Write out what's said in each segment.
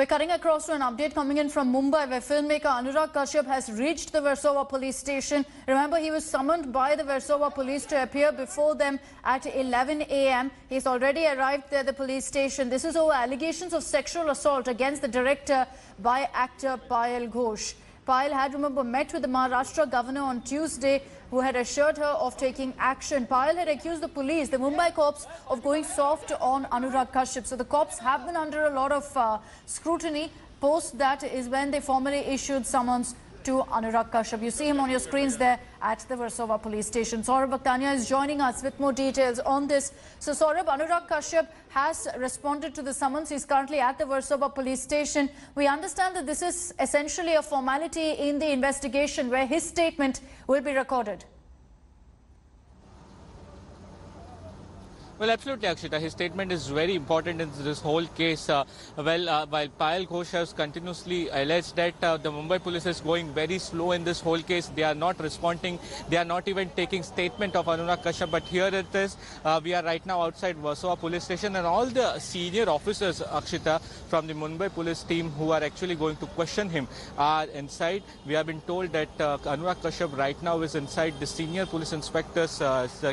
We're cutting across to an update coming in from Mumbai, where filmmaker Anurag Kashyap has reached the Versova police station. Remember, he was summoned by the Versova police to appear before them at 11 a.m. He's already arrived there at the police station. This is over allegations of sexual assault against the director by actor Payal Ghosh. Payal had, remember, met with the Maharashtra governor on Tuesday, who had assured her of taking action. Payal had accused the police, the Mumbai cops, of going soft on Anurag Kashyap. So the cops have been under a lot of scrutiny. Post that is when they formally issued summons to Anurag Kashyap. You see him on your screens there at the Versova police station. Saurabh Bhaktania is joining us with more details on this. So Saurabh, Anurag Kashyap has responded to the summons. He's currently at the Versova police station. We understand that this is essentially a formality in the investigation where his statement will be recorded. Well, absolutely, Akshita. His statement is very important in this whole case. While Payal Ghosh has continuously alleged that the Mumbai police is going very slow in this whole case, they are not responding, they are not even taking statement of Anurag Kashyap. But here it is. We are right now outside Versova police station, and all the senior officers, Akshita, from the Mumbai police team who are actually going to question him are inside. We have been told that Anurag Kashyap right now is inside the senior police inspector's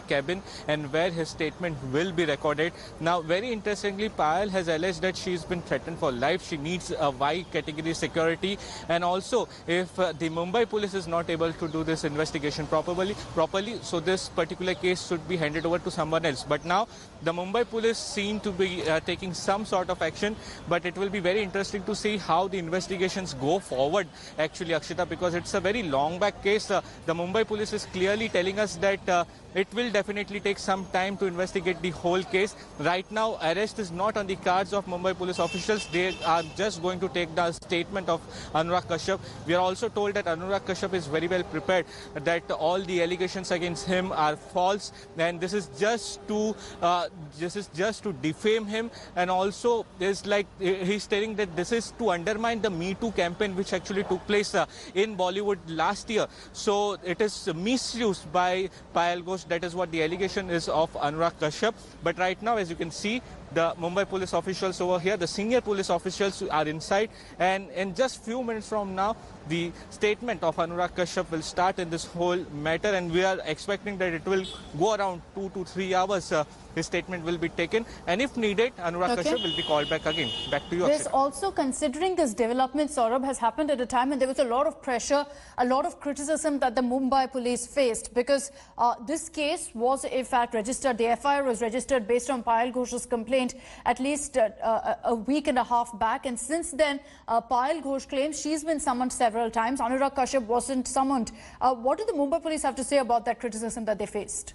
cabin, and where his statement will be recorded. Now, very interestingly, Payal has alleged that she's been threatened for life. She needs a Y category security, and also if the Mumbai police is not able to do this investigation properly, so this particular case should be handed over to someone else. But now the Mumbai police seem to be taking some sort of action, but it will be very interesting to see how the investigations go forward, actually, Akshita, because it's a very long back case. The Mumbai police is clearly telling us that it will definitely take some time to investigate the whole case. Right now, arrest is not on the cards of Mumbai police officials. They are just going to take the statement of Anurag Kashyap. We are also told that Anurag Kashyap is very well prepared, that all the allegations against him are false, and this is just to defame him. And also, there's like he's telling that this is to undermine the Me Too campaign, which actually took place in Bollywood last year. So it is misused by Payal Ghosh. That is what the allegation is of Anurag Kashyap. But right now, as you can see, the Mumbai police officials over here, the senior police officials are inside, and in just few minutes from now, the statement of Anurag Kashyap will start in this whole matter, and we are expecting that it will go around 2 to 3 hours. His statement will be taken, and if needed, Anurag Kashyap will be called back again. Back to you, There's Akshita. also, considering this development, Saurabh, has happened at a time when there was a lot of pressure, a lot of criticism that the Mumbai police faced, because this case was in fact registered. The FIR was registered based on Payal Ghosh's complaint at least a week and a half back, and since then Payal Ghosh claims she's been summoned several times. Anurag Kashyap wasn't summoned. What do the Mumbai police have to say about that criticism that they faced?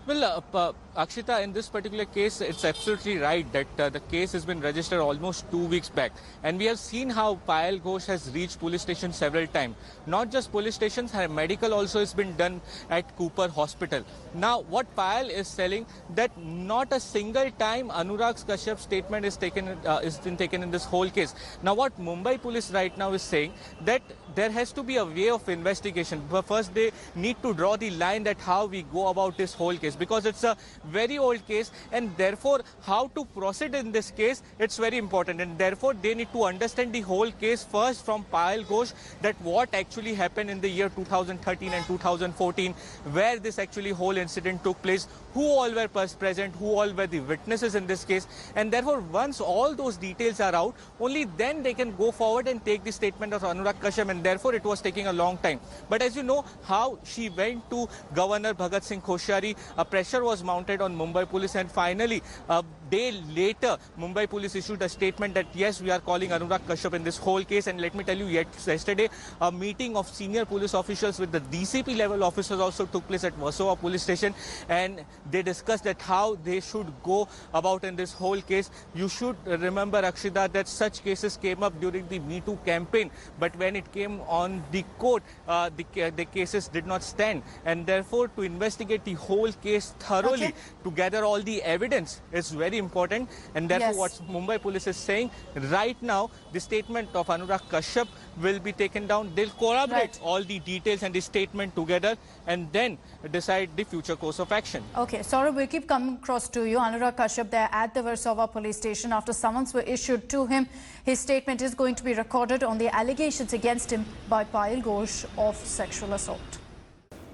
Well, Akshita, in this particular case, it's absolutely right that the case has been registered almost 2 weeks back. And we have seen how Payal Ghosh has reached police station several times. Not just police stations, her medical also has been done at Cooper Hospital. Now, what Payal is telling, that not a single time Anurag Kashyap's statement is been taken in this whole case. Now, what Mumbai police right now is saying, that there has to be a way of investigation. But first, they need to draw the line that how we go about this whole case, because it's a very old case, and therefore how to proceed in this case, it's very important, and therefore they need to understand the whole case first from Payal Ghosh, that what actually happened in the year 2013 and 2014, where this actually whole incident took place, who all were present, who all were the witnesses in this case, and therefore once all those details are out, only then they can go forward and take the statement of Anurag Kashyap, and therefore it was taking a long time. But as you know how she went to Governor Bhagat Singh Koshyari, a pressure was mounted on Mumbai police, and finally a day later Mumbai police issued a statement that yes, we are calling Anurag Kashyap in this whole case. And let me tell you, yesterday a meeting of senior police officials with the DCP level officers also took place at Versova police station, and they discussed that how they should go about in this whole case. You should remember, Akshita, that such cases came up during the Me Too campaign, but when it came on the court, the cases did not stand, and therefore to investigate the whole case thoroughly, to gather all the evidence is very very important, and therefore Yes. what Mumbai police is saying right now, the statement of Anurag Kashyap will be taken down. They'll corroborate Right. all the details and the statement together and then decide the future course of action. Okay, Saurabh, we'll keep coming across to you. Anurag Kashyap there at the Versova police station after summons were issued to him. His statement is going to be recorded on the allegations against him by Payal Ghosh of sexual assault.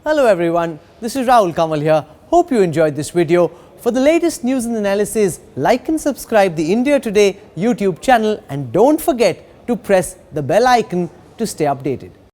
Hello everyone, this is Rahul Kamal here. Hope you enjoyed this video. For the latest news and analysis, like and subscribe the India Today YouTube channel and don't forget to press the bell icon to stay updated.